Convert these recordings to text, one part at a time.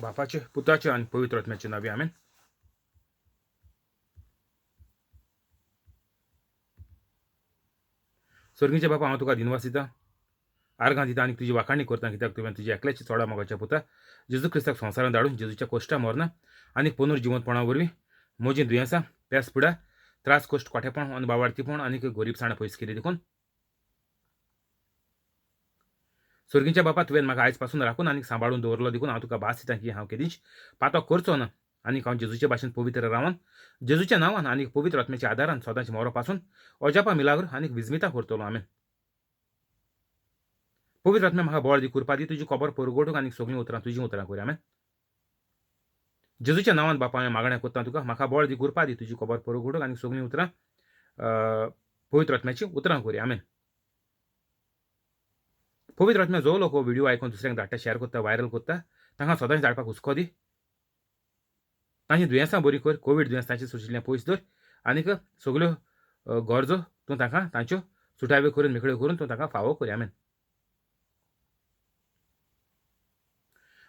बापाचे पुताचे आणि पवित्र आत्म्याचे नावे आमेन. स्वर्गीचे बापा हांव तुका दिनवास दिता, आर्गां दिता आनी तुजी वाखाणणी करता, कित्याक तुवें तुजी एकल्याची चोडा मोगाच्या पुता जेजू क्रिस्ताक संवसारांत धाडून जेजूच्या कोश्टा मरना आनी पुनर्जिवंतपणा वरवीं म्हजीं दुयेंसां, पेस पिडा, त्रास, कोश्ट, कोठेपण, अनबावार्थीपण आनी गरीबसाण पयस केली देखून स्वर्गीच्या बापा तुवें म्हाका आयज पासून राखून आनी सांबाळून दवरलो देखून हांव तुका भास दिता की हांव केदींच पातो करचो ना आनी हांव जेजूचे भाशेन पवित्र रावन जेजूच्या नांवान आनी पवित्र आत्म्याच्या आदारान सदांच मोरो पासून अजापा मिलाग्र आनी विजमिता करतलो. आमेन. पवित्र आत्म्या म्हाका बळ दी, कृपा दी, तुजी खबर परगोटूंक आनी सगळीं उतरां तुजीं उतरां कर. आमेन. जेजूच्या नांवान बापा हांवें मागणें करता तुका, म्हाका बळ दी, कृपा दी, तुजी खबर परगोटूंक आनी सगळीं उतरां पवित्र आत्म्याची उतरां कर. आमेन. पवित्र आत्म्या जो लोक हो व्हिडिओ आयकून दुसऱ्यांक धाडटा, शेअर करता, व्हायरल करता, तांकां सदांच धाडपाक हुस्को दी. तांची दुयेंसां बरी कर, कोवीड दुयेंस तांचे सुशिल्लें पयस दवर आनीक सगल्यो गरजो तूं तांकां तांच्यो सुटाव्यो करून मेकळ्यो करून तूं तांकां फावो कर. आमेन.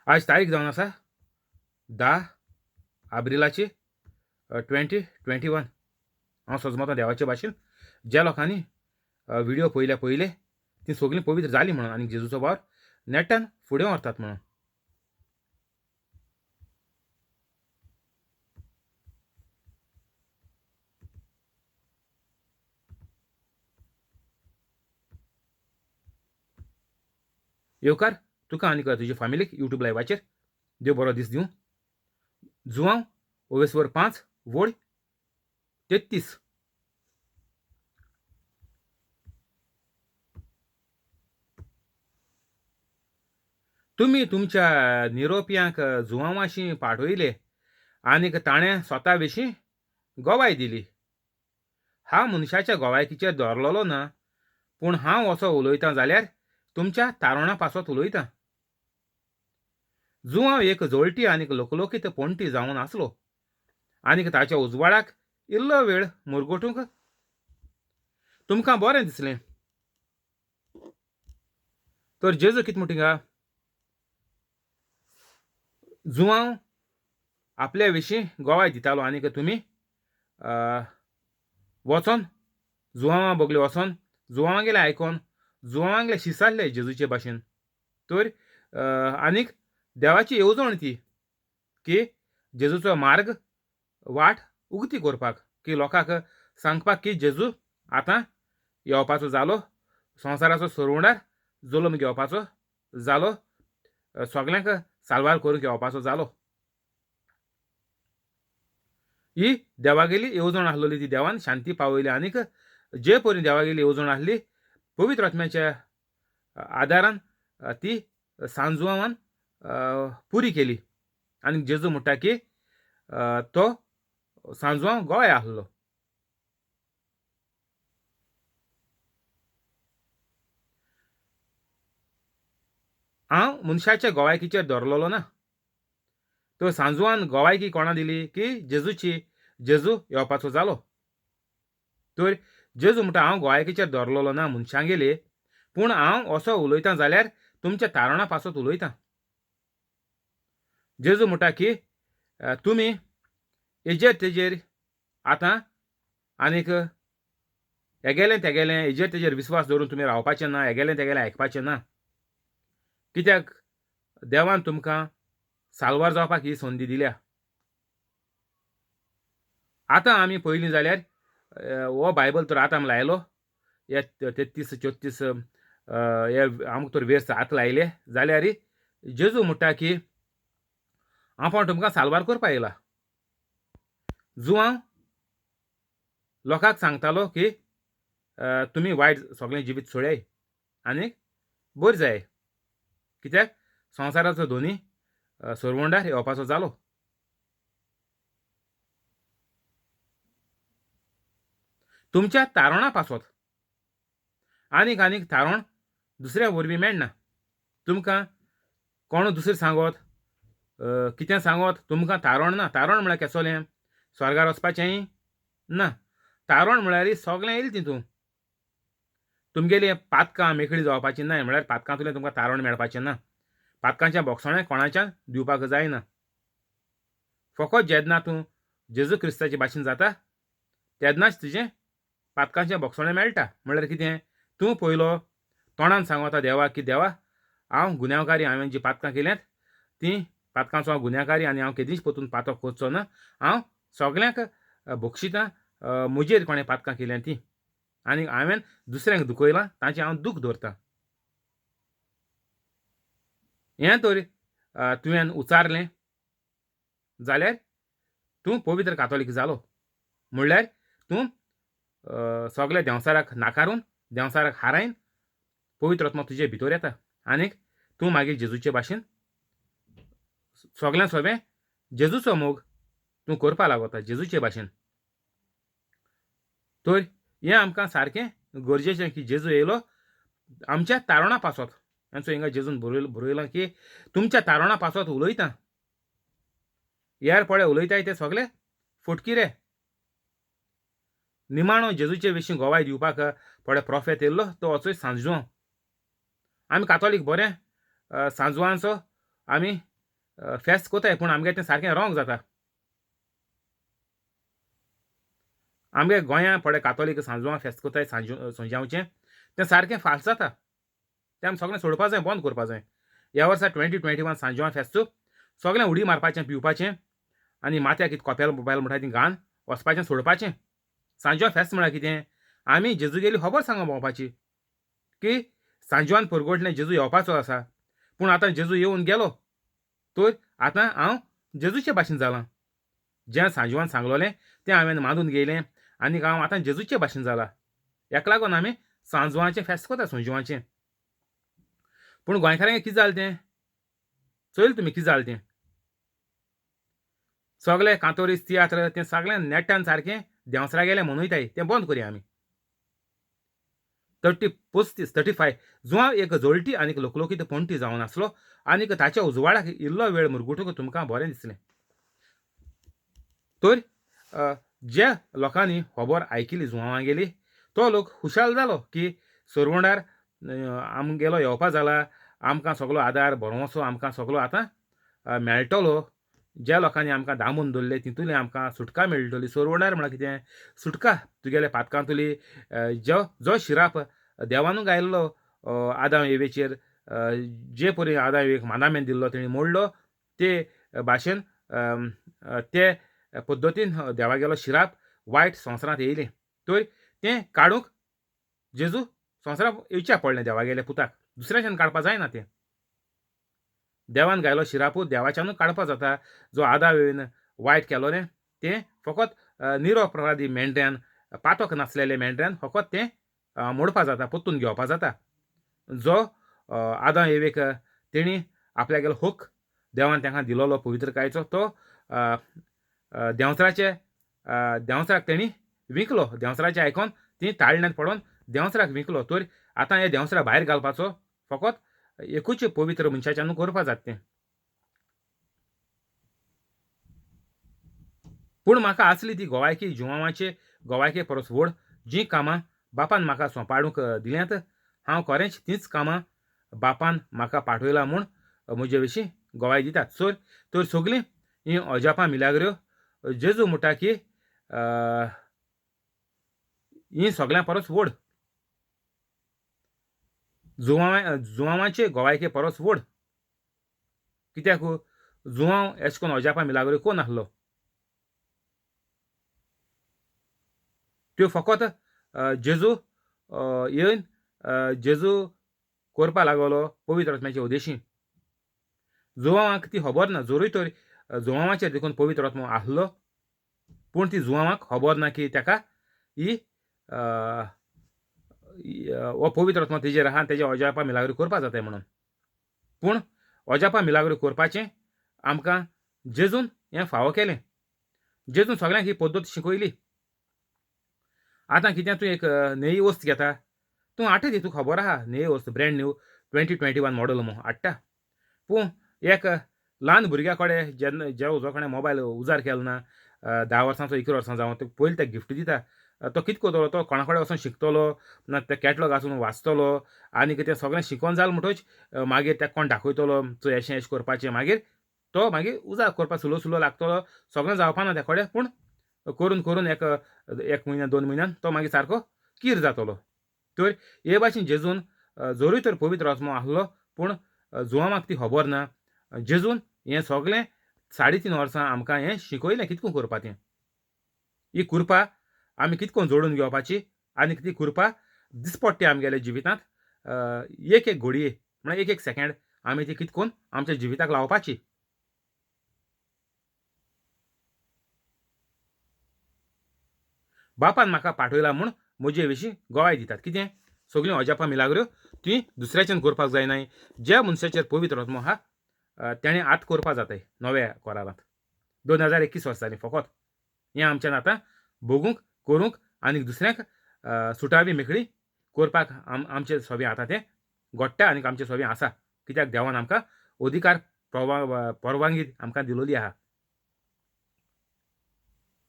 आयज तारीख जावन आसा 10 एप्रिलाची 2021. हांव सोजमोतां देवाचे भाशेन ज्या लोकांनी व्हिडिओ पयल्या पयले ती सगळीं पवित्र जाली म्हणून आनी जेजूचो वावर नेटान फुडें व्हरतात म्हणून. येवकार तुका आनी तुजे फॅमिलीक यूट्यूब लायव्हाचेर देव बरो दीस दिवं. जुवांव ओवेसवर 5 वोड 33. तुमी तुमच्या निरोपियांक जुवांवाशी पाठवयले आनीक ताणें स्वता विशीं गोवाय दिली. हांव मनशाच्या गोवायकीचेर धरलोलो ना, पूण हांव असो उलयतां जाल्यार तुमच्या तारणा पासत उलयतां. जुवांव एक जोळटी आनीक लोकलोकीत पोंटी जावन आसलो आनीक ताच्या उजवाडाक इल्लो वेळ मुरगोटूंक तुमकां बरें दिसलें. तर जेजू कितें म्हणटा, जुवांव आपल्या विशीं गोवाय दितालो आनीक तुमी वचोन जुवांवा बोगले वचोन जुवांवागेले आयकोन जुवांवागेले शिसारले जेजूचे भाशेन. तर आनीक देवाची येवजण ती की जेजूचो मार्ग वाट उगती करपाक, की लोकांक सांगपाक की जेजू आतां येवपाचो जालो, संवसाराचो सरवंडार जल्म घेवपाचो जालो, सगल्यांक साल्वार करून घेवपाचो जालो. ही देवागेली येवजण आसलोली. ती देवान शांती पावयली आनीक जे परी देवागेली येवजण आसली पवित्र आत्म्याच्या आदारान ती सांजुवान पुरी केली. आनी जेजू म्हणटा की तो सांजुवांव गोंय आसलो. हांव मनशाच्या गोवायकीचेर धरलोलो ना. तो सांजुवान गोवायकी कोणा दिली की जेजूची. जेजू येवपाचो जालो. तर जेजू म्हणटा हांव गोवायकीचेर धरलोलो ना मनशांगेले, पूण हांव असो उलयतां जाल्यार तुमच्या तारणा पासत उलयतां. जेजू म्हणटा की तुमी हेजेर तेजेर आतां आनीक हेगेलें तेगेलें हेजेर तेजेर विस्वास दवरून तुमी रावपाचें ना, हेगेलें तेगेलें आयकपाचें ना. कित्याक देवान तुमकां साल्वार जावपाक ही संदी दिल्या. आतां आमी पयलीं जाल्यार हो बायबल तर आतां आमी लायलो, हे 33-34 हे आमकां तर वेर्स आतां लायले जाल्यार जेजू म्हणटा की हांव तुमकां साल्वार करपा येयला. जुवांव लोकांक सांगतालो की तुमी वायट सगळें जिवीत सोडयाय आनीक बरी जाय, कित्याक संवसाराचो धोनी सरवंडार येवपाचो जालो. तुमच्या तारणा पासत आनीक आनीक तारण दुसऱ्या वरवीं मेळना. तुमकां कोण दुसरें सांगत कितें सांगत तुमकां तारण ना. तारण म्हळ्यार केसोलें स्वर्गार वचपाचेंय ना. तारण म्हळ्यार सगळें येयलें तितून. तुमगेली पातकां मेकळी जावपाची ना, म्हळ्यार पातकांतल्यान तुमकां तारण मेळपाचें ना. पातकांचें बोगसोणें कोणाच्यान दिवपाक जायना. फकत जेन्ना तूं जेजू क्रिस्ताचे भाशेन जाता तेन्नाच तुजें पातकांचें बोगसोणें मेळटा. म्हणल्यार कितें, तूं पयलो तोंडान सांगता देवाक की देवा हांव गुन्यांवकारी, हांवें जीं पातकां केल्यांत तीं पातकांचो हांव गुन्यांवकारी आनी हांव केदींच परतून पातक करचो ना. हांव सगल्यांक बक्षितां म्हजेर कोणें पातकां केल्यांत तीं, आनी हांवें दुसऱ्यांक दुखयलां ताचें हांव दूख धरतां. हें तर तुवें उचारलें जाल्यार तूं पवित्र कातोलीक जालो. म्हणल्यार तूं सगल्या देंवसाराक नाकारून देंवसाराक हारायन पवित्र आत्मा तुजे भितर येता आनीक तूं मागीर जेजूचे भाशेन सगल्यां सोबें जेजूचो मोग तूं करपा लागता जेजूचे भाशेन. तर हें आमकां सारकें गरजेचें की जेजू येयलो आमच्या तारणा पासत. हांचो हिंगा जेजून बरयलां की तुमच्या तारणा पासत उलयतां. ह्यार पळय उलयताय ते सगळे फटकी रे. निमाणो जेजूचे विशीं गोवाय दिवपाक पळय प्रॉफेट येयल्लो तो वचूय सांजवेळो. आमी कातोलीक बरें सांजवांचो आमी फेस्त कोताय, पूण आमगे तें सारकें रॉंग जाता. आमगे गोंयांत पळय कातोलीक सांजवां फेस्त कोताय संजावचें तें सारकें फाल्स जाता. तें आमी सगळें सोडपा जाय, बंद करपा जाय. ह्या वर्सा 2021 सांजवां फेस्तूक सगळें उडी मारपाचें, पिवपाचें आनी माथ्याक कितें कोपेल बोपेल म्हणटा तीं घालन वचपाचें सोडपाचें. सांजवां फेस्त म्हळ्यार कितें, आमी जेजू गेली खबर सांगप भोंवपाची की सांजवान परगोटलें जेजू येवपाचो आसा. पूण आतां जेजू येवन गेलो तर आतां हांव जेजूचे भाशेन जालां. जें सांजवान सांगलोलें तें हांवें मानून घेयलें आनीक हांव आतां जेजूचे भाशेन जालां. हेका लागून आमी सांजवांचें फेस्त कोता संजवांचें. पूण गोंयकारांक कितें जालें तें चोयलें तुमी कितें जालें तें. सगळे कांतोरीस तियात्र तें सगळें नेट्टान सारकें देंवसरा गेलें मनयताय तें बंद करया आमी. 35 जुवांव एक जळटी आनीक लोकलोकीत पणटी जावन आसलो आनीक ताच्या उजवाडाक इल्लो वेळ मुरगुटूक तुमकां बरें दिसलें. तर ज्या लोकांनी खबर आयकिली जुवांवां गेली तो लोक खुशाल जालो की सरवंडार आमगेलो येवपा जाला, आमकां सगळो आदार भरवंसो आमकां सगळो आतां मेळटलो. ज्या लोकांनी आमकां दामून दवरले तितूंतली आमकां सुटका मेळटली. सरवंडार म्हळ्यार कितें, सुटका तुगेल्या पातकांतली जो शिराप देवानूय गायल्लो आदाम येवेचेर जे परी आदाम येवेक मानामेंत दिल्लो तेणी मोडलो ते भाशेन ते पद्दतीन देवागेलो शिराप वायट संवसारांत येयलें. तर तें काडूंक जेजू संवसारांत येवचें पडलें देवागेल्या पुताक. दुसऱ्याच्यान काडपा जायना तें. देवान गायलो शिरापूय देवाच्यानूच काडपा जाता. जो आदाम येवन वायट केलोलें तें फकत निरपराधी मेंढऱ्यान, पातक नासलेल्या मेंढऱ्यान फकत तें मोडपा जाता, पोत्तून घेवपा जाता. जो आदाम येवेक तेणी आपल्यागेलो हक देवान तांकां दिलोलो पवित्रकायेचो तो देंवसराक तेणी विकलो. देंवसराचें आयकोन ती ताळण्यांत पडोवन देंवसराक विकलो. तर आतां हे देंवसरा भायर घालपाचो फकत एकूच पवित्र मनशाच्यानूच करपा जाता तें. पूण म्हाका आसली ती गोवायकी जुवांवाचे गोवायके परस व्हड जीं कामां बापान म्हाका सोंपाडूंक दिल्यांत हांव खरेंच तींच कामां बापान म्हाका पाठयलां म्हूण म्हजे विशीं गोवाय दितात. तर सगलीं हीं अजापां मिलाग्र्यो जेजू म्हणटा की हीं सगळ्यां परस व्हड. जुवांवाचे गोवायके परस व्हड. कित्याक जुवांव अशें करून अजापां मिलाग्र्यो कोण नासलो. त्यो फकत जेजू येवन जेजू करपा लागलो पवित्र आत्म्याचे उदेशीं. जुवांवाक ती खबर ना. जरूय तर जुवांवाचेर देखून पवित्र आत्मो आसलो पूण ती जुवांवाक खबर ना की ताका ही हो पवित्र आत्मो तेजेर आहा आनी तेजे अजापां मिलाग्र्यो करपा जाताय म्हणून. पूण अजापां मिलाग्र्यो करपाचें आमकां जेजून हें फावो केलें. जेजून सगळ्यांक ही पद्दत शिकयली. आतां कितें तूं एक नवी वस्त घेता तूं हाडटा ती तुका खबर आहा नवी वस्त ब्रँड न्यू 2021 मॉडल म्हूण हाडटा. पूण एक ल्हान भुरग्या कडेन जेन्ना जो कडेन मोबायल उजार केलो ना 10 वर्सांचो 11 वर्सां जावन पयलीं तेका गिफ्ट दिता तो कितें करतलो तो कोणा कडेन वचून शिकतलो ना ते कॅटलॉग आसून वाचतलो आनी तें सगळें शिकोवन जालें म्हणटच मागीर ताका कोण दाखयतलो चोय अशें करपाचें मागीर तो मागीर उजार करपाक सुलो सुलो लागतलो सगळें जावपा ना त्या कडेन पूण करून करून एक म्हयन्यान 2 म्हयन्यान तो मागीर सारको कीर जातलो तर हे भाशेन जेजून जरूय तर पवित्र आत्मो आसलो पूण जुवामाक ती खबर ना जेजून हें सगळें 3.5 वर्सां आमकां हें शिकयलें कितको करपा तें ही कृपा आमी कितको जोडून घेवपाची आनी ती कृपा दिसपट्टी आमगेल्या जिवितांत एक एक घडये म्हळ्यार एक एक सेकंड आमी ती कितकोन आमच्या जिविताक लावपाची बापान म्हाका पाठयला म्हूण म्हजे विशीं गोवाय दितात कितें सगळ्यो अजापां मिलाग्र्यो ती दुसऱ्याच्यान करपाक जायनाय ज्या मनशाचेर पवित्र आत्मो आहा तेणें आत करपा जाताय नव्या कोरारांत 2021 वर्सांनी फकत हें आमच्यान आतां बगूंक करूंक आनी दुसऱ्यांक सुटावी मेकळी करपाक आमचे सगळें आतां तें घडटा आनी आमचें सगळें आसा कित्याक देवान आमकां अधिकार परवानगी आमकां दिलोली आहा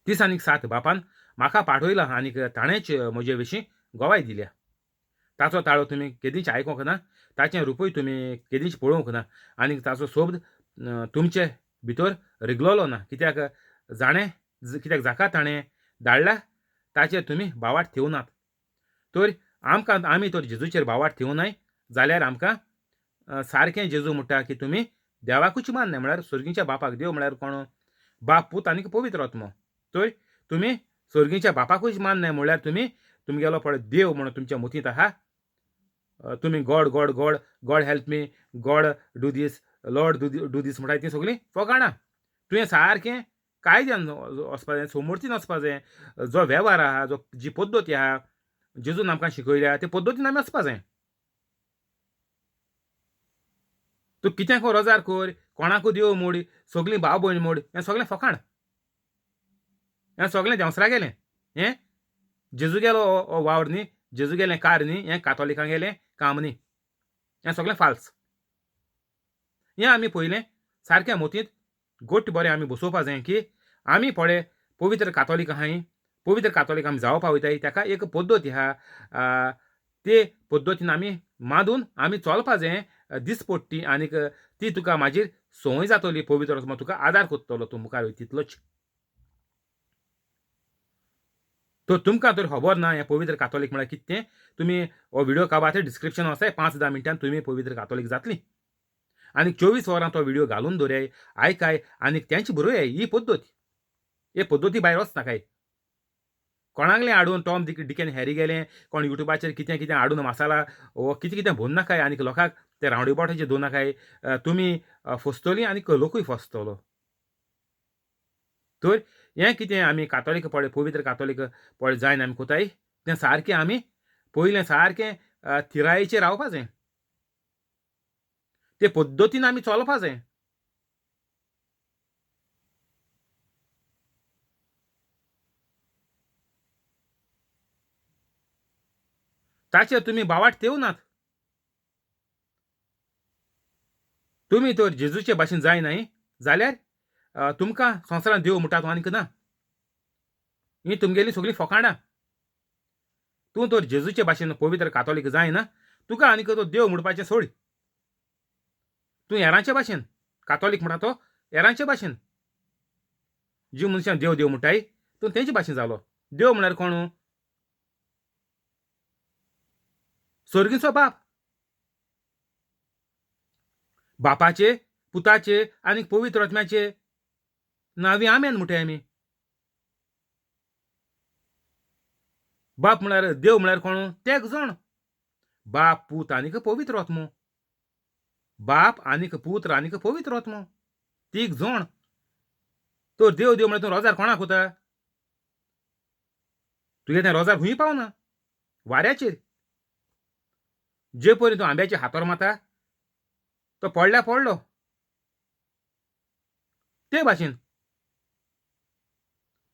30 आनी 7 बापान म्हाका पाठयला आनीक ताणेंच म्हजे विशीं गोवाय दिल्या ताचो ताळो तुमी केदींच आयकोंक ना ताचें रुपूय तुमी केदींच पळोवंक ना आनी ताचो सोब तुमचे भितर रिगलोलो ना कित्याक कित्याक जाका ताणें धाडला ताचेर तुमी बावाट थेवनात तर आमी तर जेजूचेर बावाट थेवनाय जाल्यार आमकां सारकें जेजू म्हणटा की तुमी देवाकूच मान्नाय म्हळ्यार सर्गीच्या बापाक देव म्हळ्यार कोण बाप पूत आनीक पवित्र आत्मो तर तुमी सर्गीच्या बापाकूच मान्नाय म्हळ्यार तुमी तुमगेलो पळय देव म्हणून तुमच्या मुतींत आहा तुमी God God God God help me God do this Lord do this म्हणटाय ती सगळीं फकाणां तुवें सारकें कायद्यान वचपा जाय समोरतीन वचपा जाय जो वेव्हार आहा जी पद्दती आहा जेजून आमकां शिकयल्या ते पद्दतीन आमी वचपा जाय तूं कितें को रोजार कर कोणाकू देव मोड सगळीं भाव भयण मोड हें सगळें फकाण हें सगळें देंवसरा गेलें हें जेजू गेलो हो वावर न्ही जेजू गेलें कार न्ही हें कातोलिकां गेलें काम न्ही हें सगळें फाल्स हें आमी पयलें सारक्या मोतींत गोट्ट बरें आमी बसोवपा जाय की आमी पळय पवित्र कातोलीक आहाय पवित्र कातोलीक आमी जावपा वयताय ताका एक पद्दती आहा ते पद्दतीन आमी मादून आमी चलपा जाय दिसपट्टी आनीक ती तुका मागीर संवय जातली पवित्र आत्मो तुका आदार करतलो तूं मुखार तितलोच तो तुमकां तर खबर ना हें पवित्र कातोलीक म्हळ्यार कितें तें तुमी हो व्हिडिओ काबार ते डिस्क्रिप्शन आसाय 5-10 मिनटान तुमी पवित्र कातोलीक जातली आनी 24 वरां तो व्हिडिओ घालून दवराय आयकाय आनी तेंची बरोवयाय ही पद्दत हे पद्दती भायर वचनाकाय कोणाकलें हाडून टॉम डिकेन हॅरी गेलें कोण युट्यूबाचेर कितें कितें हाडून मसाला वो कितें कितें भोन नाकाय आनीक लोकांक ते रावंडी बोटाचेर दोन नाकाय तुमी फसतलीं आनीक लोकूय फसतलो तर हें कितें आमी कातोलीक पळय पवित्र कातोलीक पळय जायन आमी कोताय तें सारकें आमी पयलें सारकें थिरायेचेर रावपा जाय ते पद्दतीन आमी चलपा जाय ताचेर तुमी बावाट थेवनात तुमी तर जेजूचे भाशेन जायनाय जाल्यार तुमकां संवसारान देव म्हणटा तो आनीक ना ही तुमगेली सगळीं फकाणां तूं तर जेजूचे भाशेन पवित्र कातोलीक जायना तुका आनीक तो देव म्हणपाचें सोड तूं हेरांचे भाशेन कातोलीक म्हणटा तो हेरांचे भाशेन जी मनशां देव देव म्हणटाय तूं तेंचे भाशेन जालो देव म्हळ्यार कोण सर्गीचो बाप बापाचे पुताचे आनीक पवित्र आत्म्याचे नांवी आमेन म्हणटाय आमी बाप म्हळ्यार देव म्हळ्यार कोण ते एक जण बाप पूत आनीक पवित्र आत्मो बाप आनीक पुत्र आनीक पवित्र आत्मो तीग जण तर देव देव म्हळ्यार तूं रोजार कोणाक कोता तुजें तें रोजार खूंय पावना वाऱ्याचेर जे परी तूं आंब्याचेर हातोर मारता तो पडल्या पडलो ते भाशेन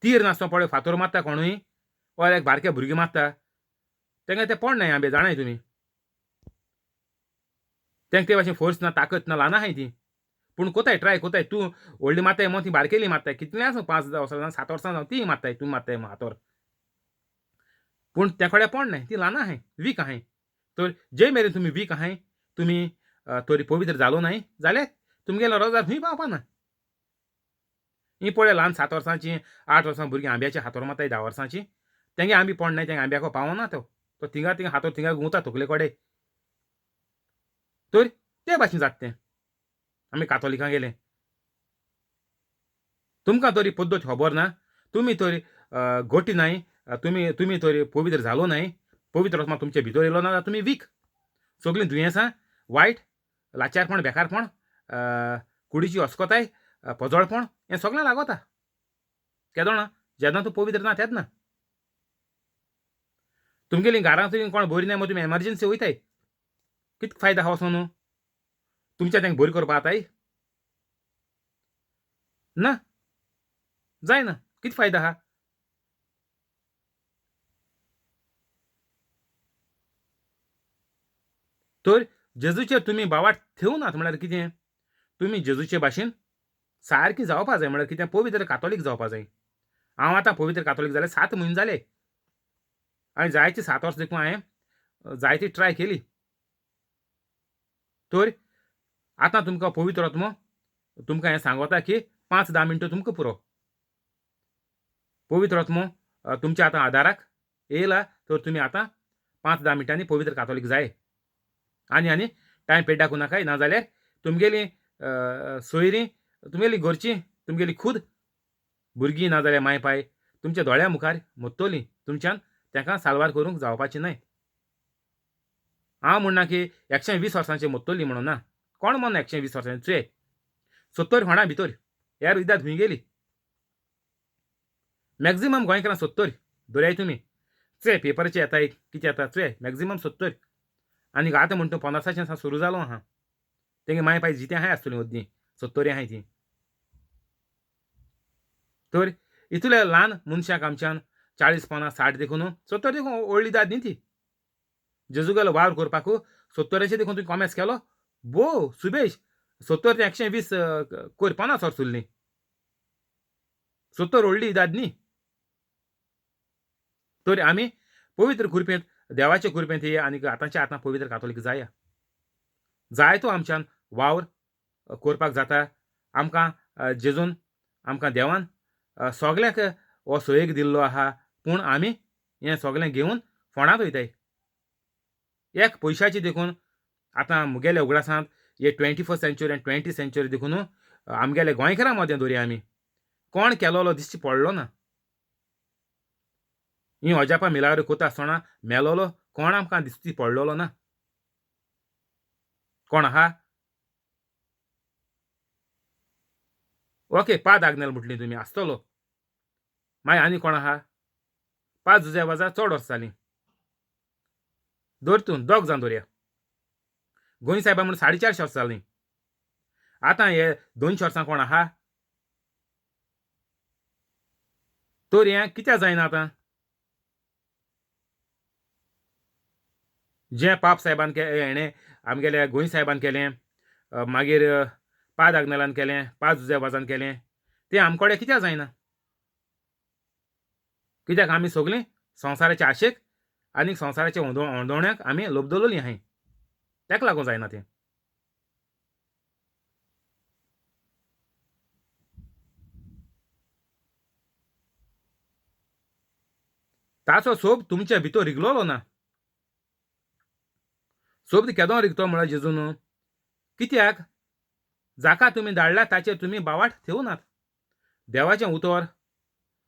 तीर नासतना पळय फातोर मारता कोणूय वा एक बारके भुरगे मारता तेंकां ते पडनाय आंबे जाणाय तुमी तेंकां ते भाशेन फोर्स ना ताकत ना ल्हान आहाय ती पूण कोताय ट्राय कोताय तूं व्हडली मारताय मग ती बारकेली मारताय कितली आसूं 5-10 वर्सां 7 वर्सां जावं ती मारताय तुमी मारताय हातोर पूण त्या कडेन पोण न्हय, ती ल्हान आहाय, वीक आहाय. तर जे मेरेन तुमी वीक आहाय, तुमी तोरी पवित्र जालो न्हय जाल्यार तुमगेलो रोजार खंय पावपा ना. ही पळय ल्हान 7 वर्सांची, 8 वर्सां भुरगीं आंब्याचे हातोर मारताय 10 वर्सांची. तेंगे आंबे पोण न्हय, तेंगे आंब्याको पावना तो. तो थिंगा थिंगा हातोर थिंगा गुंवता तकले कडेन. तर ते भाशेन जाता तें. आमी कातोलिकां गेले. तुमकां तरी पद्दत खबर ना. तुमी तरी घोटी न्हय, तुमी तुमी तरी पवित्र जालो न्हय. पवित्र आत्मा तुमचे भितर येयलो ना जाल्यार तुमी वीक. सगळीं दुयेंसां, वायट, लाचारपण, बेकारपण, कुडीची अस्कोताय, पोजोळपण हें सगळें लागोता. केदो ना जेन्ना तूं पवित्र ना तेन्ना. तुमगेली घरांत कोण बरी ना, तुमी एमर्जन्सी वयताय. कितें फायदो आहा वचोन? तुमच्या तेंका बरी करपा जाताय? ना, जायना. कितें फायदो आहा? तर जेजूचेर तुमी बावाट थेवनात म्हळ्यार कितें? तुमी जेजूचे भाशेन सारकी जावपा जाय, म्हळ्यार कितें पवित्र कातोलीक जावपा जाय. हांव आतां पवित्र कातोलीक जाले 7 म्हयने जाले. हांवें जायते 7 वर्सां देखून हांवें जायती ट्राय केली. तर आतां तुमकां पवित्र आत्मो तुमकां हें सांगता की 5-10 मिनटं तुमकां पुरो. पवित्र आत्मो तुमच्या आतां आदाराक येयला, तर तुमी आतां 5-10 मिनटांनी पवित्र कातोलीक जाय. आनी टायम पेड्डाकू नाकाय, नाजाल्यार तुमगेलीं सोयरीं, तुमगेलीं घरचीं, तुमगेली खूद भुरगीं नाजाल्यार माय पाय तुमच्या दोळ्या मुखार मरतलीं. तुमच्यान तेंकां साल्वार करूंक जावपाचें न्हय. हांव म्हणना की 120 वर्सांचेर मरतलीं म्हणून ना. कोण मरना 120 वर्सांचेर? चुये 70 होणा भितर ह्या रुयदाद खंय गेली. मॅक्झिमम गोंयकारां 70 धरयाय तुमी. चुये पेपराचेर येताय, कितें येता, चुये मॅक्झिमम 70. आनीक आतां म्हणटा 50च्यान सा सुरू जालो आहा. तेंगे माय पाय जितें आहाय आसतलीं ओद्दीं, 70 आहाय तीं. तर इतल्या ल्हान मनशाक आमच्यान 40-50, 60 देखून 70 देखून व्हडली दाद न्ही ती. जेजू गेलो वावर करपाकू 70चे देखून तुवें कॉमेर्स केलो? बो सुबेज 70 ते 120 कोयर 50 वर्स उरलीं. 70 व्हडली दाद न्ही. तर आमी पवित्र कृपेंत, देवाचे कृपेंत येया आनीक आतांच्या आतां पवित्र कातोलीक जाया. जायतो आमच्यान वावर करपाक जाता. आमकां जेजून आमकां देवान सगल्याक हो सयेग दिल्लो आहा. पूण आमी हें सगलें घेवन फोंडांत वयताय. एक पयशाची देखून आतां मुगेल्या उगडासांत हे 21st सेंच्युरी आनी 20th सेंच्युरी देखून आमगेल्या गोंयकारां मदें धरया आमी. कोण केलोलो दिश्टी पडलो ना. ही अजापां मिलाग्रो कोता आसतना मेलोलो कोण आमकां दिश्टी पडलोलो ना. कोण आहा? ओके 5 आग्नेल म्हटलीं तुमी, आसतलो. मागीर आनी कोण आहा? 5 जुजे वाजा चड वर्सां जालीं. धर तूं 2 जावन धरया. गोंय साहेबा म्हण 450 वर्सां जालीं. आतां हे 200 वर्सां कोण आहा? तर हें कित्याक जायना आतां? जें पाप साहेबान हेणें आमगेल्या गोंय साहेबान केलें, मागीर 5 आग्नेलान केलें, 5 जुजे वाजान केलें, तें आमकोडे कित्याक जायना? कित्याक आमी सगलीं संवसाराचे आशेक आनीक संवसाराच्या होंदोवण्याक आमी लोबदलोलीं आहाय. तेका लागून जायना तें. ताचो सोब तुमच्या भितर रिगलोलो ना. सोब केदों रिगतो म्हळ्यार जेजून. कित्याक? जाका तुमी धाडला ताचेर तुमी बावाट थेवनात. देवाचें उतर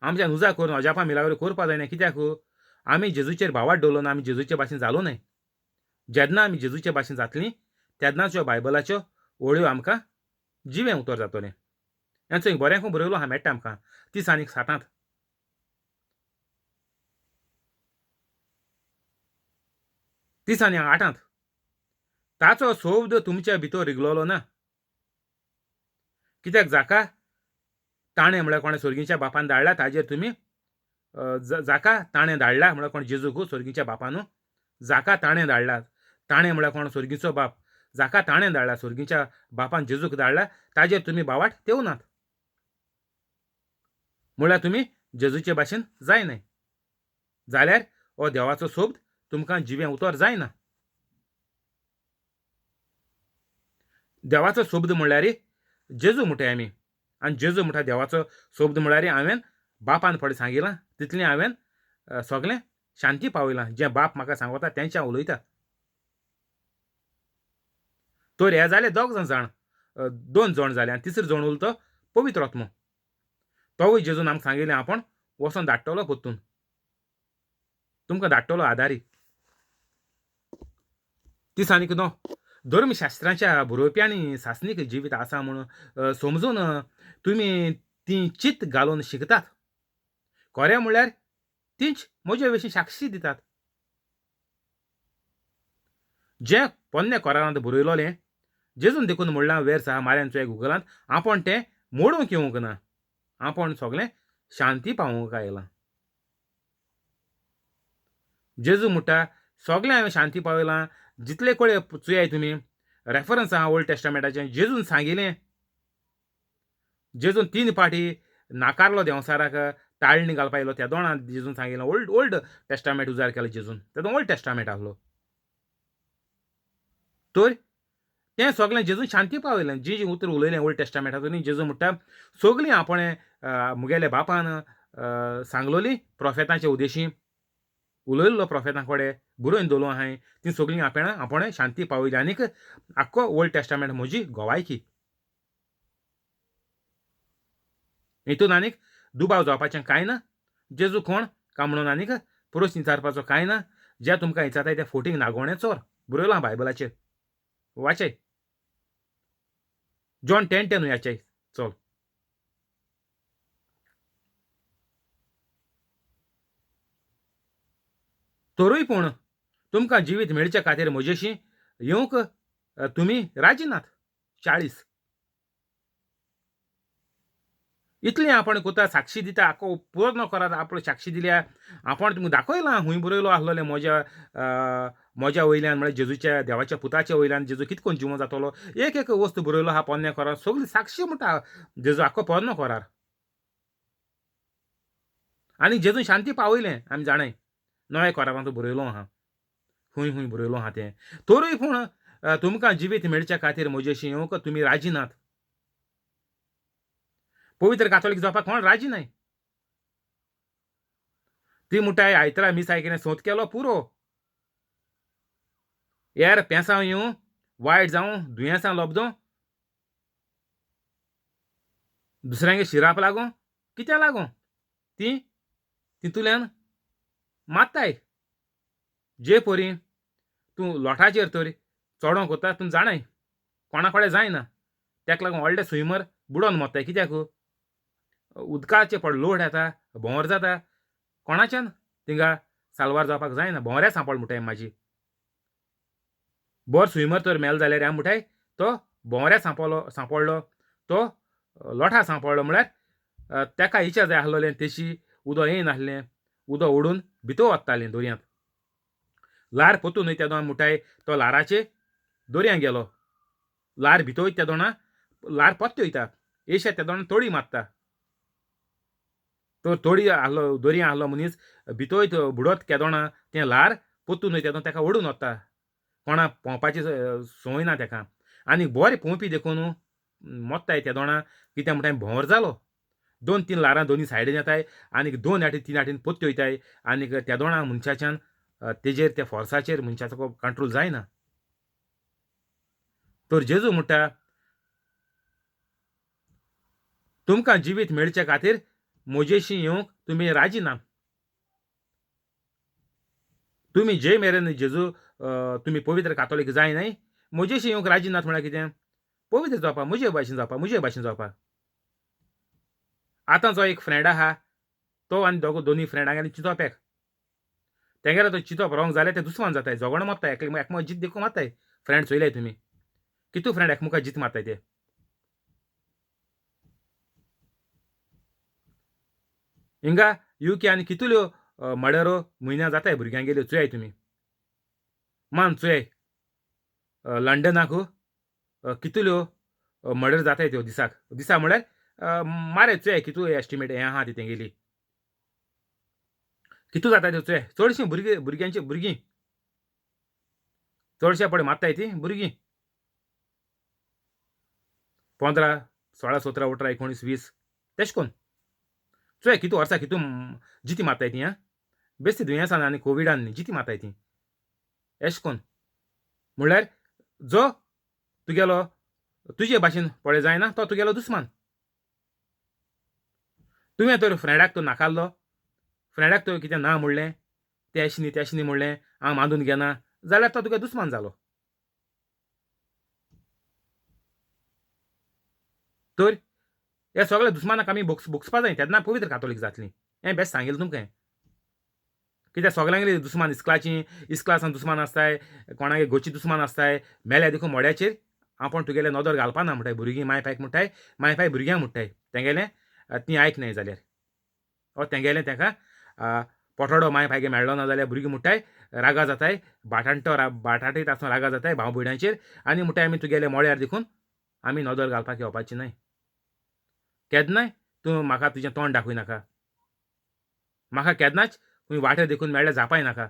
आमच्यान उजा करून अजापां मिलाग्रो करपा जायना. कित्याक? आमी जेजूचेर बावाट दवरलो ना, आमी जेजूचे भाशेन जालो न्हय. जेन्ना आमी जेजूचे भाशेन जातलीं तेन्नाच ह्यो बायबलाच्यो ओळयो आमकां जिवें उतर जातलें. हेंचो एक बऱ्याकू बरयलो आहा, मेळटा आमकां 30 आनीक 7. 30 आनी 8. ताचो सोब तुमच्या भितर रिगलोलो ना. कित्याक जाका ताणें म्हळ्यार कोणें सर्गीच्या बापान धाडला ताचेर तुमी जाका ताणें धाडला म्हळ्यार कोण जेजूक सर्गीच्या बापान जाका ताणें धाडला. ताणें म्हळ्यार कोण? सर्गीचो बाप. जाका ताणें धाडला सर्गीच्या बापान जेजूक धाडला ताचेर तुमी बावाट थेवनात. म्हळ्यार तुमी जेजूचे भाशेन जायनाय. जाल्यार हो देवाचो सोबत तुमकां जिवें उतर जायना. देवाचो शब्द म्हणल्यार जेजू म्हणटाय आमी. आनी जेजू म्हणटा देवाचो शब्द म्हळ्यार हांवें बापान फडें सांगिलां तितलें हांवें सगळें शांती पावयलां. जें बाप म्हाका सांगता तेंचें हांव उलयतां. तर हे जाले दोग जाण 2 जण जाले आनी तिसरो जण उरलो तो पवित्र आत्मो. तोवूय जेजून आमकां सांगिल्लें आपूण वचोन धाडटलो परतून. तुमकां धाडटलो आदारी. दिसांनी न्हू धर्मशास्त्राच्या बरोवप्यांनी सासणीक जिवीत आसा म्हूण समजून तुमी ती चिंत घालून शिकतात. खरें म्हणल्यार तींच म्हजे विशीं साक्षी दितात. जें पोन्ने कोरांत बरयलोलें जेजून देखून म्हणलां वेर्सा माऱ्यान चोय गुगलांत आपूण तें मोडूंक येवंक ना. आपूण सगळें शांती पावोवंक आयलां. जेजू म्हणटा सगळें हांवें शांती पावयलां. जितले कडेन चुयाय तुमी रेफरन्स आहा ओल्ड टेस्टामेंटाचें जेजून सांगिल्लें. जेजून 3 पाटी नाकारलो देंवसाराक ताळणी घालपा येयलो त्या दोणां जेजून सांगिल्लें. ओल्ड टेस्टामेंट उजार केलो जेजून. तेदो ओल्ड टेस्टामेंट आहलो. तर तें सगळें जेजून शांती पावयलें. जीं उतरां उलयलें ओल्ड टेस्टामेंटांतूय जेजू म्हणटा सगळीं आपणें मुगेल्या बापान सांगलोलीं प्रोफेतांचे उद्देशीं उलयल्लो प्रोफेतां कडेन बरोवन दवरलो हांवें तीं सगळीं आपणें शांती पावयली. आनीक आख्खो ओल्ड टेस्टामेंट म्हजी गोवायकी. हितून आनीक दुबाव जावपाचें कांय ना. जेजू कोण काय म्हणून आनीक प्रस्न विचारपाचो कांय ना. जें तुमकां विचारताय तें फोटींग नागोवणें चोर बरयलां बायबलाचेर. वाचय. जॉन 10:10 वाचय. चल. तरूय पूण तुमकां जिवीत मेळचे खातीर म्हजेशी येवंक तुमी राजी नात. 40 इतलें आपण कोता साक्षी दिता आख्खो पूर्ण करात आपलो साक्षी दिल्या. आपण तुमकां दाखयलां खूंय बरयलो आहलोलें म्हज्या वयल्यान म्हळ्यार जेजूच्या देवाच्या पुताच्या वयल्यान जेजू कितें करून जिवंत जातलो. एक वस्तू बरयलो आहा पोन्ने कोरार सगळी साक्षी म्हणटा जेजू आख्खो पोन्नो कोरार. आनी जेजून शांती पावयलें आमी जाणाय. नव्या कोरारांत बरयलो आहा. खूंय बरयलो आहा तें. तरूय पूण तुमकां जिवीत मेळच्या खातीर म्हजेशी येवंक तुमी राजी नात. पवित्र कातोलीक जावपाक कोण राजी नाय. ती म्हणटाय आयतरा मिसाय कितें सोंत केलो पुरो. हेर पेंसाव येवं वायट जावं दुयेंसां लोबदों दुसऱ्यांगे शिराप लागों कित्याक लागों ती तितूंतल्यान मात्ताय. जे परी तूं लोटाचेर तर चोडों कोता तुमी जाणाय कोणा कडेन जायना. तेका लागून व्हडले स्विमर बुडोवन मोत्ताय. कित्याक उदकाचे पड लोड येता भोंवर जाता कोणाच्यान थिंगा साल्वार जावपाक जायना. भोंवऱ्या सांपळ म्हणटाय म्हाजी. बरो स्विमर तर मेलो जाल्यार हांव म्हणटाय तो भोंवऱ्या सांपडलो तो लोटा सांपडलो म्हळ्यार तेका इचा जाय आहलोलें तेशी उदक येयनासलें. उदक ओडून भितर वतालें दर्यांत. ल्हार पोतून वयता तेदोना म्हणटाय तो ल्हाराचे दर्यांत गेलो. ल्हार भितर वयता तेदोना ल्हार पोत्ते वयता. येशा तेदोना तोडी मारता. तो तोडी आहलो दर्यांत आहलो मनीस भितर वयता बुडत केदोना तें ल्हार पोतून वयता तेदोना तेका ओडून व्हरता. कोणा पोंवपाची संवय ना तेका. आनी बरें पोंवपी देखून मोत्ताय तेदोना कित्याक म्हणटाय भोंवर जालो. 2-3 ल्हारां दोनी सायडीन येताय आनीक 2 वाटेन 3 वाटेन पोत्त्यो वयताय आनीक तेदोना मनशाच्यान तेजेर त्या फोर्साचेर मनशाचो कंट्रोल जायना. तर जेजू म्हणटा तुमकां जिवीत मेळचे खातीर म्हजेशी येवंक तुमी राजी ना. तुमी जे मेरेन जेजू तुमी पवित्र कातोलीक जायनाय म्हजेशी येवंक राजी नात म्हळ्यार कितें पवित्र जावपा म्हजे भाशेन जावपा. आतां जो एक फ्रेंड आहा तो आनी दोनी फ्रेंडांगेर चिंतोपेक तेंगेर तो चिंतप रोंग जाल्यार तें दुस्मान जाताय. झगडो मारताय एकामेकां जीत देखून मारताय. फ्रेंड चोयल्याय तुमी कितू फ्रेंड एकामेकां जीत मारताय ते. हिंगा यूके आनी कितल्यो मर्डरो म्हयन्या जाताय भुरग्यांगेल्यो चोयाय तुमी. मान चोयाय लंडनाक कितल्यो मर्डर जाताय त्यो दिसाक म्हळ्यार मारे चोयाय कितू एस्टिमेट हें आहा ती तेंगेली. कितू जाता चोय चडशीं भुरगीं चडशे पळय मारताय ती भुरगीं 15, 16, 17, 18, 19, 20 तेश कोन्न चोय कितू वर्सां कितू जिती मारताय ती आं बेश्टी दुयेंसान आनी कोविडान जिती मारताय ती एश कोन्न म्हणल्यार जो तुगेलो तुजे भाशेन पळय जायना तो तुगेलो दुस्मान तुवें तर फ्रेंडाक तो नाकारलो फ्रेंडाक तो कितें ना म्हणलें तेश न्ही म्हणलें हांव मानून घेना जाल्यार तो तुका दुस्मान जालो तर हे सगळे दुस्मानाक आमी भोगसपा जाय तेन्ना पवित्र कातोलीक जातलीं हें बेस्ट सांगिल्लें तुमकां हें कित्याक सगळ्यांगेली दुस्मान इस्क्लासान दुस्मान आसताय कोणागे गोची दुस्मान आसताय मेल्या देखून मोड्याचेर आपण तुगेलें नदर घालपाना म्हणटाय भुरगीं माय पायक म्हणटाय माय पाय भुरग्यांक म्हणटाय तेंगेलें तीं आयकनाय जाल्यार ओ तेंगेलें तेका पोटोडो माय पायगे मेळ्ळो ना जाल्यार भुरगीं म्हणटाय रागा जाताय बाटाटयत आसतना रागा जाताय भाव भयणाचेर आनी म्हणटाय आमी तुगेले मोड्यार देखून आमी नदर घालपाक येवपाची न्हय केन्नाय तूं म्हाका तुजें तोंड दाखय नाका म्हाका केन्नाच खंय वाटेर देखून मेळ्ळें जापाय नाका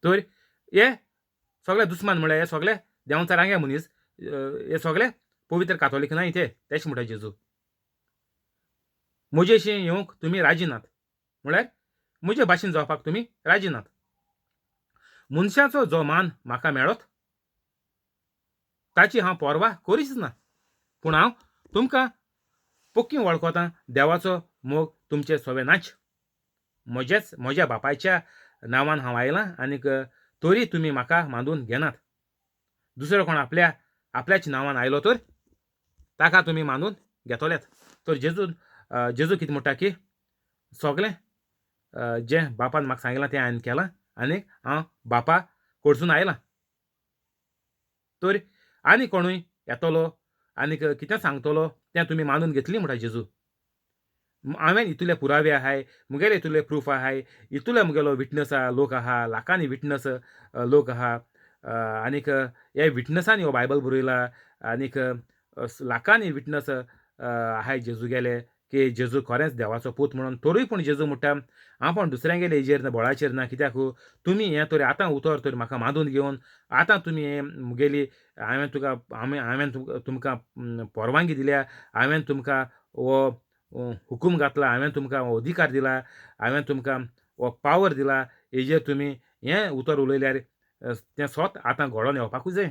तर हे सगळे दुस्मान म्हळ्यार हे सगळे देंवचार रांगे मनीस हे सगळे पवित्र कातोलीक न्हय तेच म्हणटा जेजू म्हजेशी येवंक तुमी राजी नात म्हळ्यार म्हजे भाशेन जावपाक तुमी राजी नात मनशाचो जो मान म्हाका मेळत ताची हांव पर्वा करीच ना पूण हांव तुमकां पक्की वळखतां देवाचो मोग तुमचे सवे नाच म्हज्या बापायच्या नांवान हांव आयलां आनीक तरी तुमी म्हाका मानून घेनात दुसरो कोण आपल्याच नांवान आयलो तर ताका तुमी मानून घेतल्यात तर जेजू कितें म्हणटा की सगळें जें बापान म्हाका सांगिलां तें हांवें केलां आनीक हांव बापा कडसून आयलां तर आनी कोणूय येतलो आनीक कितें सांगतलो तें तुमी मानून घेतलीं म्हणटा जेजू हांवें इतुले पुरावे आहाय मुगेले इतुले प्रूफ आहाय इतुले मुगेलो विटनस लोक आहा लाखांनी विटनस लोक आहा आनीक हे विटनसांनी हो बायबल बरयला आनीक लाखांनी विटनस आहाय जेजू गेले की जेजू खरेंच देवाचो पूत म्हणून तरूय पूण जेजू म्हणटा हांव पण दुसऱ्यांगेले हेजेर ना बोळाचेर ना कित्याक तुमी हें तरी आतां उतर तर म्हाका मानून घेवन आतां तुमी हें मुगेली हांवें तुमकां परवानगी दिल्या हांवें तुमकां हो हुकूम घातला हांवें तुमकां हो अधिकार दिला हांवें तुमकां हो पावर दिला हेजेर तुमी हें उतर उलयल्यार तें स्वत आतां घडोवन येवपाकूच जाय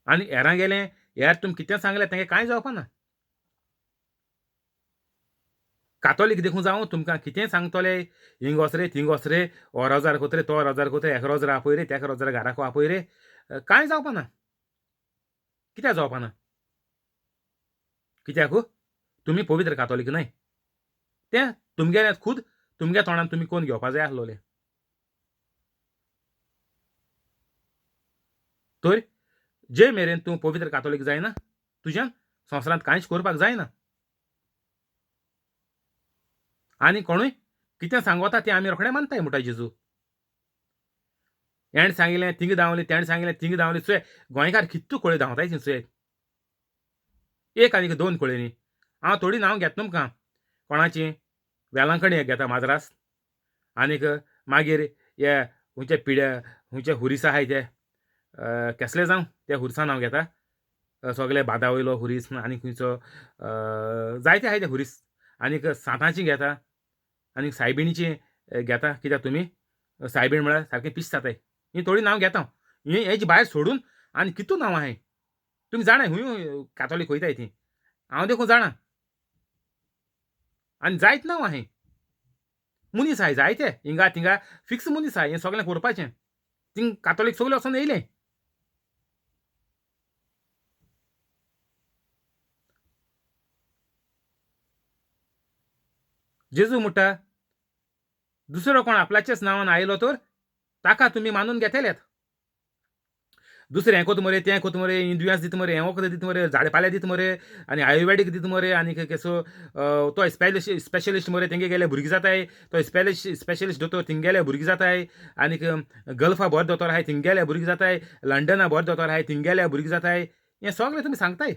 आनी हेरां गेलें हेर तुमी कितें सांगलें तेंगे कांय जावपा ना कातोलीक देखून जावं तुमकां कितेंय सांगतले हिंग वच रे थिंग वच रे हो रोजार कोत रे तो रोजार कोत रे हेका रोजार आपय रे तेका रोजार घाराको आपय रे कांय जावपा ना कित्याक जावपा ना कित्याक तुमी पवित्र कातोलीक न्हय तें तुमगे खूद तुमगे तोंडान तुमी कोन्न घेवपा जाय आसलोले तर जे मेरेन तूं पवित्र कातोलीक जायना तुज्यान संवसारांत कांयच करपाक जायना आनी कोणूय कितें सांगता तें आमी रोखडें मानताय म्हणटा जेजू हेण सांगिल्लें थिंग धांवली तेण सांगिल्लें थिंग धांवली चोय गोंयकार कितू कळ्यो धांवताय ती चोय एक आनीक 2 कळ्यो न्ही हांव थोडीं नांव घेता तुमकां कोणाची वेलांकणी एक घेता माजरास आनीक मागीर हे खंयचे हुरीस आहाय ते केसले जावं त्या हुरिसा नांव घेता सगळे बादावयलो हुरीस आनी खंयचो जायते आहाय ते हुरीस आनीक सांताची घेता आनीक सायबिणीची घेता कित्याक तुमी सायबीण म्हळ्यार सारकें पिशें जाताय ही थोडीं नांव घेता ही हेजे भायर सोडून आनी कितू नांव आहाय तुमी जाणाय खूंय कातोलीक वयताय ती हांव देखून जाणा आनी जायत नांव आहाय मनीस आहाय जायते हिंगा थिंगा फिक्स मनीस आहाय हें सगळें करपाचें थिंग कातोलीक सगळे वचोन येयले जेजू म्हणटा दुसरो कोण आपल्याच्याच नांवान आयलो तर ताका तुमी मानून घेतल्यात दुसरें हें कोत मरे तें कोत मरे दुयेंस दिता मरे हें वखद दिता मरे झाडपाले दिता मरे आनी आयुर्वेदीक दिता मरे आनी केसो तो स्पेशलिस्ट मरे तेंगे गेले भुरगीं जाताय तो स्पेशलिस्ट दोतोर थिंगेले भुरगीं जाताय आनीक गल्फा बरो दोतोर आहाय थिंगेले भुरगीं जाताय लंडना बरो दोतोर आहाय थिंगेले भुरगीं जाताय हें सगळें तुमी सांगताय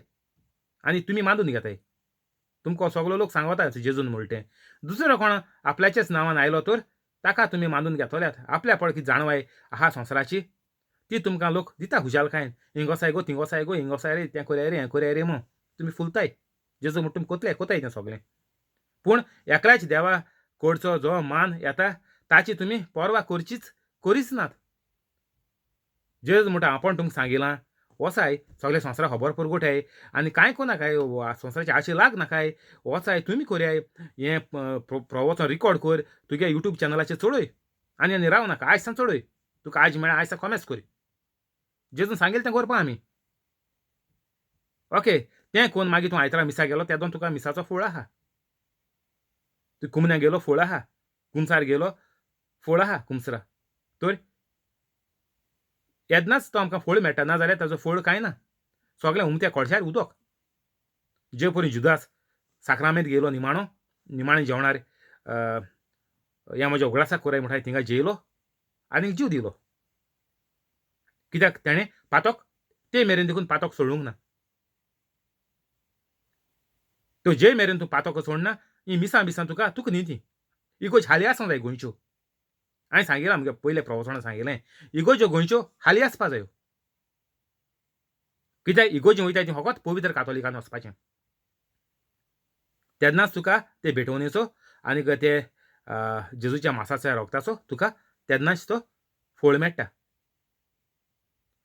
आनी तुमी मानून घेताय तुमकां सगलो लोक सांगता जेजून म्हणटें. दुसरो कोण आपल्याच्याच नांवान आयलो तर ताका तुमी मानून घेतल्यात. आपल्या पळकी जाणवाय आहा संवसाराची ती तुमकां लोक दिता खुशालकायेन. हिंग वसाय गो, थिंग वसाय गो, हिंग वसाय रे, तें करया रे, हें करया रे म्हूण तुमी फुलताय. जेजू म्हणटा तुमी कोताय तें सगलें. पूण एकल्याच देवा कडचो जो मान येता ताची तुमी परवा करीच नात. जेजू म्हणटा आपण तुमकां सांगिलां वसाय सगळे संवसाराक खबर पुरगोठाय आनी कांय कोनाकाय संवसाराची आशे लाग नाकाय. वचाय तुमी करयाय हें प्रवचन रिकॉर्ड कर तुगे यूट्यूब चॅनलाचेर चडय आनी राव नाका आयज सान चडय. तुका आज मेळ्ळा आयज सान कॉमेंट्स कर. जेजून सांगिल्लें तें करपा आमी. ओके तें कोन्न मागीर तूं आयतारा मिसा गेलो तेदोन तुका मिसाचो फळ आहा. तूं कुमन्या गेलो फळ आहा. कुमसार गेलो फळ आहा कुमसरा. तर येदनाच तो आमकां फळ मेळटा नाजाल्यार ताजो फळ कांय ना. सगळें उमत्या कोळशार उदक. जे परी जुदास साक्रामेंत गेलो निमाणें जेवणार हें म्हज्या उगडासाक कोराय म्हणटा थिंगा जेयलो आनी जीव दिलो. कित्याक तेणें पातोक ते मेरेन देखून पातोक सोडूंक ना. तो जे मेरेन तूं पातोक सोडना ही मिसां तुका न्ही ती. इगोज हाली आसूंक जाय गोंयच्यो. हांवें सांगिलां आमगे पयले प्रवचनां सांगिल्लें इगोज्यो गोंयच्यो हाली आसपा जायो. कित्याक इगोज्यो वयताय ती फकत पवित्र कातोलिकान वचपाचें. तेन्नाच तुका ते भेटवणेचो आनीक ते जेजूच्या मांसाच्या रोगताचो तुका तेन्नाच तो फळ मेळटा.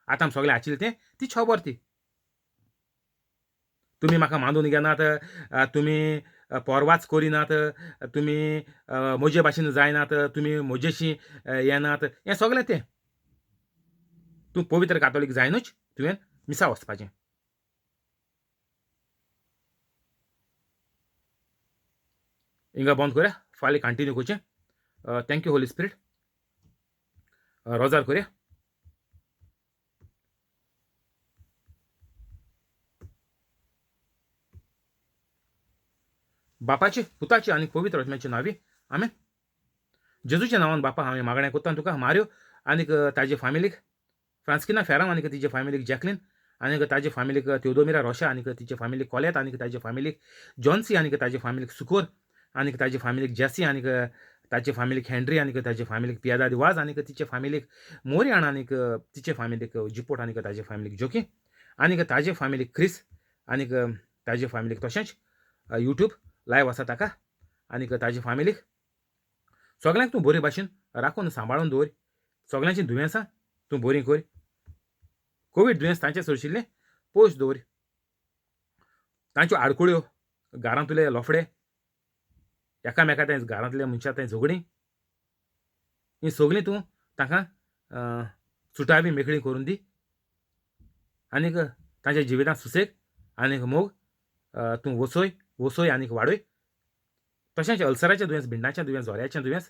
आतां आमी सगळें आशिल्लें तें ती खबर ती. तुमी म्हाका मानून घेनात, तुमी परवाच करिनात, तुमी म्हजे भाशेन जायनात, तुमी म्हजेशी येनात हें सगलें तें. तूं पवित्र कातोलीक जायनूच तुवें मिसा वचपाचें. हिंगा बंद करया. फाल्यां कंटिन्यू करचें. Thank you Holy spirit. रोजार करया. बापाचे पुताचे आनी पवित्र आत्म्याचे नांवी आमेन. जेजूच्या नांवान बापा हांवें मागणें कोत्ता तुका मार्यो आनीक ताजे फॅमिलीक फ्रांस्किना फेराम आनीक तिचे फॅमिलीक जॅकलीन आनीक ताजे फॅमिलीक तेओदोमिरा रोशा आनीक तिचे फॅमिलीक कोलेत आनीक ताजे फॅमिलीक जॉन्सी आनीक ताजे फॅमिलीक सुकोर आनीक ताजे फॅमिलीक जॅसी आनीक ताजे फॅमिलीक हेनरी आनीक ताजे फॅमिलीक पियादादी वाज आनीक तिचे फॅमिलीक मोरियाण आनीक तिचे फॅमिलीक जिपोट आनीक ताजे फॅमिलीक जोकी आनीक ताजे फॅमिलीक क्रिस आनीक ताजे फॅमिलीक तशेंच यूट्यूब लायव्ह आसा ताका आनीक ताजे फॅमिलीक सगळ्यांक तूं बरे भाशेन राखून सांबाळून दवर. सगळ्यांची दुयेंसां तूं बरीं कर. कोवीड दुयेंस तांचे सरशिल्लें पयस दवर. तांच्यो आडकुळ्यो घरांतले लोफडे एकामेका ते घरांतल्या मनशां ते झगडीं हीं सगळीं तूं तांकां सुटावी मेकळी करून दी आनीक तांच्या जिवितांत सुसेग आनीक मोग तूं वसय आनीक वाडय. तशेंच अल्सराचें दुयेंस, भिंडाचें दुयेंस, झोऱ्याचें दुयेंस,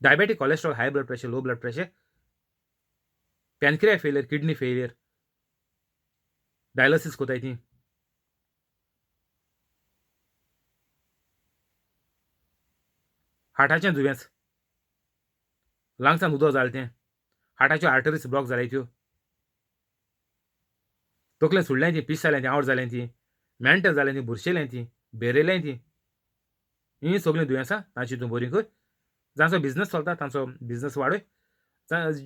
diabetic, cholesterol, high blood pressure, low blood pressure, pancreas failure, kidney failure, dialysis कोताय ती, हार्टाचें दुयेंस, लंग्सान उदक जालें तें, हार्टाच्यो आर्टरीज ब्लॉक जाल्याय त्यो, तकलें सुडलें ती, पीस जालें ती, आवट जालें ती, मेंटल जालें ती, बुरशेलें ती, बेरेलें ती, हीं सगळीं दुयेंसां तांची तूं बरी कर. जांचो बिझनस चलता तांचो बिझनस वाडय.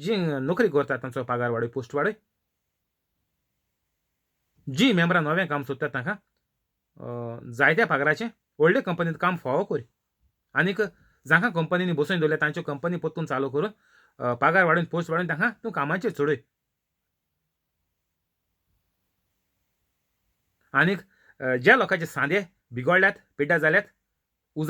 जी नोकरी करता तांचो पगार वाडय, पोस्ट वाडय. जी मेंबरां नवें काम सोदतात तांकां जायत्या पगाराचें व्हडले कंपनींत काम फावो कर. आनीक जांकां कंपनींनी बसोवन दवरल्या तांच्यो कंपनी परतून चालू करून पगार वाडोवन पोस्ट वाडोवन तांकां तूं कामाचेर चडय. आनीक ज्या लोकांचे सांदे बिगडल्यात, पिड्ड्यार जाल्यात